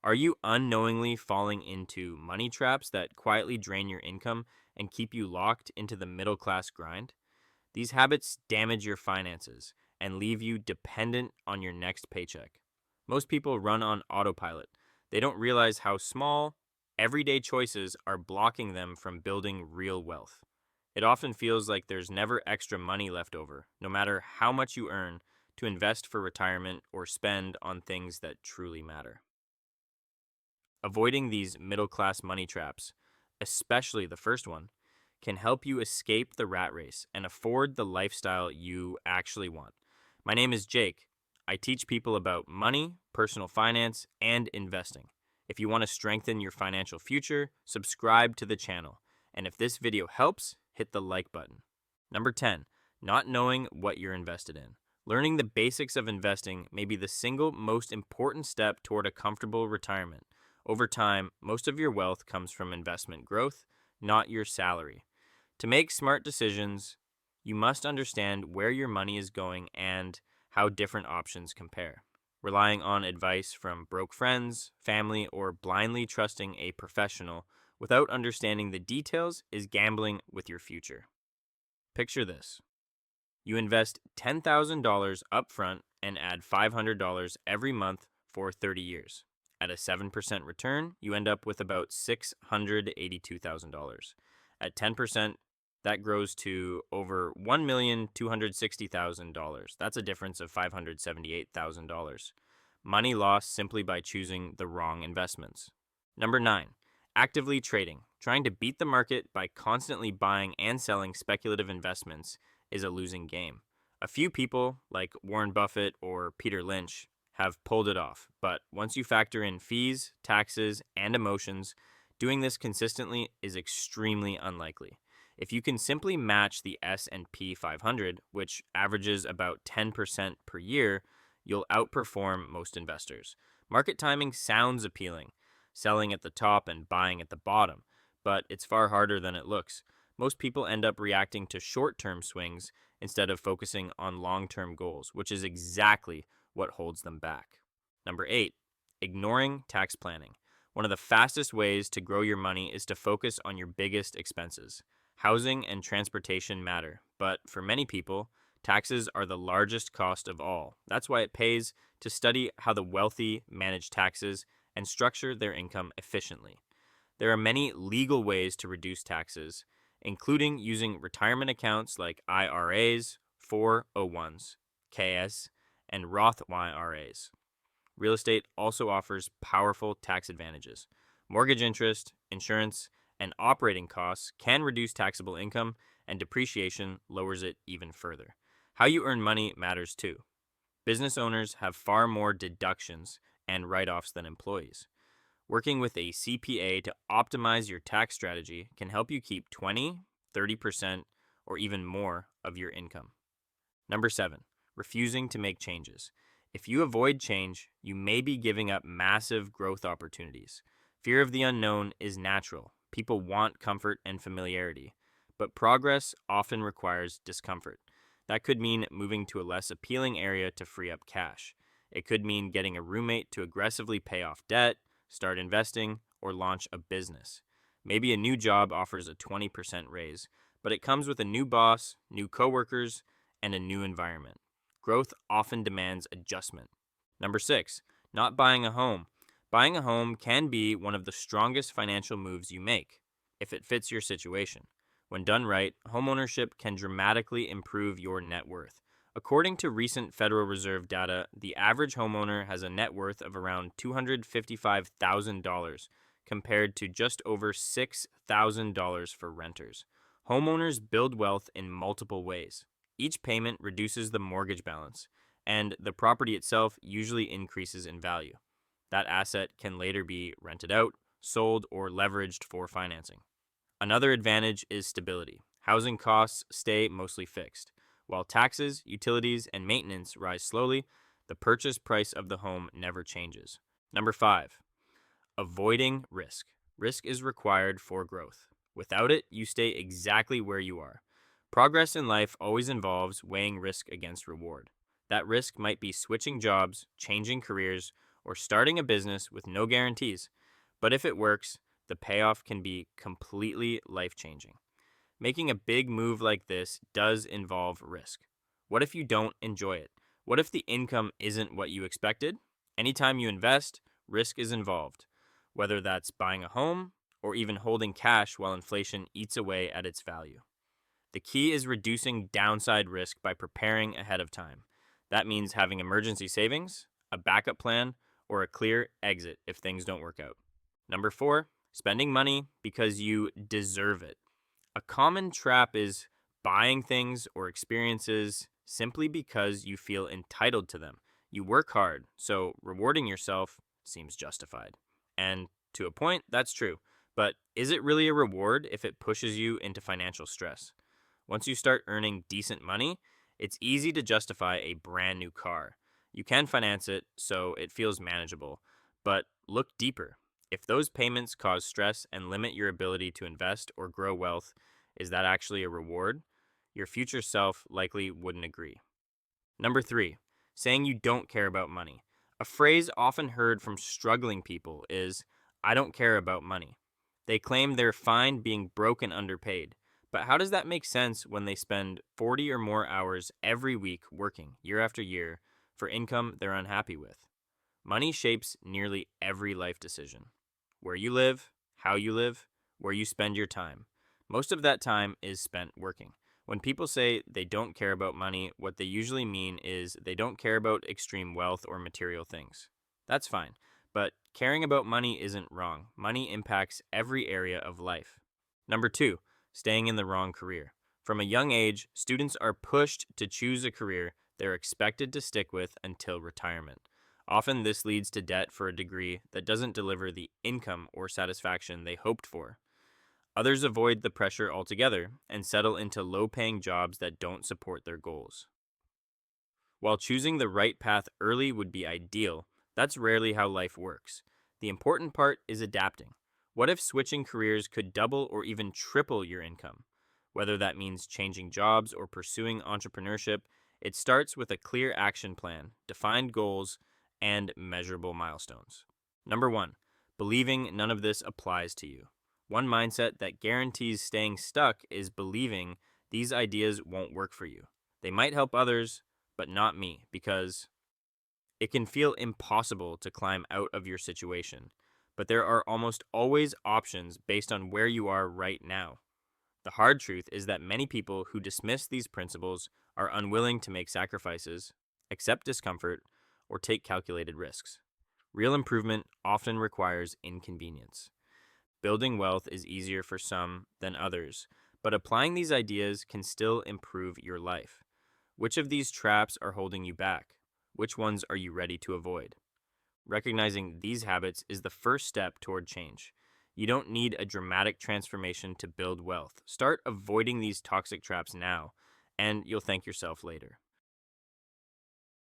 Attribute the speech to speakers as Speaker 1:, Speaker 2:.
Speaker 1: Are you unknowingly falling into money traps that quietly drain your income and keep you locked into the middle class grind? These habits damage your finances and leave you dependent on your next paycheck. Most people run on autopilot. They don't realize how small, everyday choices are blocking them from building real wealth. It often feels like there's never extra money left over, no matter how much you earn, to invest for retirement or spend on things that truly matter. Avoiding these middle class money traps, especially the first one, can help you escape the rat race and afford the lifestyle you actually want. My name is Jake. I teach people about money, personal finance, and investing. If you want to strengthen your financial future, subscribe to the channel. And if this video helps, hit the like button. Number 10, not knowing what you're invested in. Learning the basics of investing may be the single most important step toward a comfortable retirement. Over time, most of your wealth comes from investment growth, not your salary. To make smart decisions, you must understand where your money is going and how different options compare. Relying on advice from broke friends, family, or blindly trusting a professional without understanding the details is gambling with your future. Picture this. You invest $10,000 upfront and add $500 every month for 30 years. At a 7% return, you end up with about $682,000. At 10%, that grows to over $1,260,000. That's a difference of $578,000. Money lost simply by choosing the wrong investments. Number 9, actively trading. Trying to beat the market by constantly buying and selling speculative investments is a losing game. A few people, like Warren Buffett or Peter Lynch, have pulled it off, but once you factor in fees, taxes, and emotions, doing this consistently is extremely unlikely. If you can simply match the S&P 500, which averages about 10% per year, you'll outperform most investors. Market timing sounds appealing, selling at the top and buying at the bottom, but it's far harder than it looks. Most people end up reacting to short-term swings instead of focusing on long-term goals, which is exactly what holds them back. Number 8, ignoring tax planning. One of the fastest ways to grow your money is to focus on your biggest expenses. Housing and transportation matter, but for many people, taxes are the largest cost of all. That's why it pays to study how the wealthy manage taxes and structure their income efficiently. There are many legal ways to reduce taxes, including using retirement accounts like IRAs, 401s, KS, and Roth IRAs. Real estate also offers powerful tax advantages. Mortgage interest, insurance, and operating costs can reduce taxable income, and depreciation lowers it even further. How you earn money matters too. Business owners have far more deductions and write-offs than employees. Working with a CPA to optimize your tax strategy can help you keep 20, 30%, or even more of your income. Number 7, refusing to make changes. If you avoid change, you may be giving up massive growth opportunities. Fear of the unknown is natural. People want comfort and familiarity, but progress often requires discomfort. That could mean moving to a less appealing area to free up cash. It could mean getting a roommate to aggressively pay off debt, start investing, or launch a business. Maybe a new job offers a 20% raise, but it comes with a new boss, new coworkers, and a new environment. Growth often demands adjustment. Number 6, not buying a home. Buying a home can be one of the strongest financial moves you make, if it fits your situation. When done right, homeownership can dramatically improve your net worth. According to recent Federal Reserve data, the average homeowner has a net worth of around $255,000 compared to just over $6,000 for renters. Homeowners build wealth in multiple ways. Each payment reduces the mortgage balance, and the property itself usually increases in value. That asset can later be rented out, sold, or leveraged for financing. Another advantage is stability. Housing costs stay mostly fixed. While taxes, utilities, and maintenance rise slowly, the purchase price of the home never changes. Number 5, avoiding risk. Risk is required for growth. Without it, you stay exactly where you are. Progress in life always involves weighing risk against reward. That risk might be switching jobs, changing careers, or starting a business with no guarantees. But if it works, the payoff can be completely life changing. Making a big move like this does involve risk. What if you don't enjoy it? What if the income isn't what you expected? Anytime you invest, risk is involved, whether that's buying a home or even holding cash while inflation eats away at its value. The key is reducing downside risk by preparing ahead of time. That means having emergency savings, a backup plan, or a clear exit if things don't work out. Number four, spending money because you deserve it. A common trap is buying things or experiences simply because you feel entitled to them. You work hard, so rewarding yourself seems justified. And to a point, that's true. But is it really a reward if it pushes you into financial stress? Once you start earning decent money, it's easy to justify a brand new car. You can finance it so it feels manageable, but look deeper. If those payments cause stress and limit your ability to invest or grow wealth, is that actually a reward? Your future self likely wouldn't agree. Number three, saying you don't care about money. A phrase often heard from struggling people is, I don't care about money. They claim they're fine being broke and underpaid. But how does that make sense when they spend 40 or more hours every week working, year after year, for income they're unhappy with? Money shapes nearly every life decision. Where you live, how you live, where you spend your time. Most of that time is spent working. When people say they don't care about money, what they usually mean is they don't care about extreme wealth or material things. That's fine, but caring about money isn't wrong. Money impacts every area of life. Number two, staying in the wrong career. From a young age, students are pushed to choose a career they're expected to stick with until retirement. Often this leads to debt for a degree that doesn't deliver the income or satisfaction they hoped for. Others avoid the pressure altogether and settle into low-paying jobs that don't support their goals. While choosing the right path early would be ideal, that's rarely how life works. The important part is adapting. What if switching careers could double or even triple your income? Whether that means changing jobs or pursuing entrepreneurship, it starts with a clear action plan, defined goals, and measurable milestones. Number one, believing none of this applies to you. One mindset that guarantees staying stuck is believing these ideas won't work for you. They might help others, but not me, because it can feel impossible to climb out of your situation. But there are almost always options based on where you are right now. The hard truth is that many people who dismiss these principles are unwilling to make sacrifices, accept discomfort, or take calculated risks. Real improvement often requires inconvenience. Building wealth is easier for some than others, but applying these ideas can still improve your life. Which of these traps are holding you back? Which ones are you ready to avoid? Recognizing these habits is the first step toward change. You don't need a dramatic transformation to build wealth. Start avoiding these toxic traps now, and you'll thank yourself later.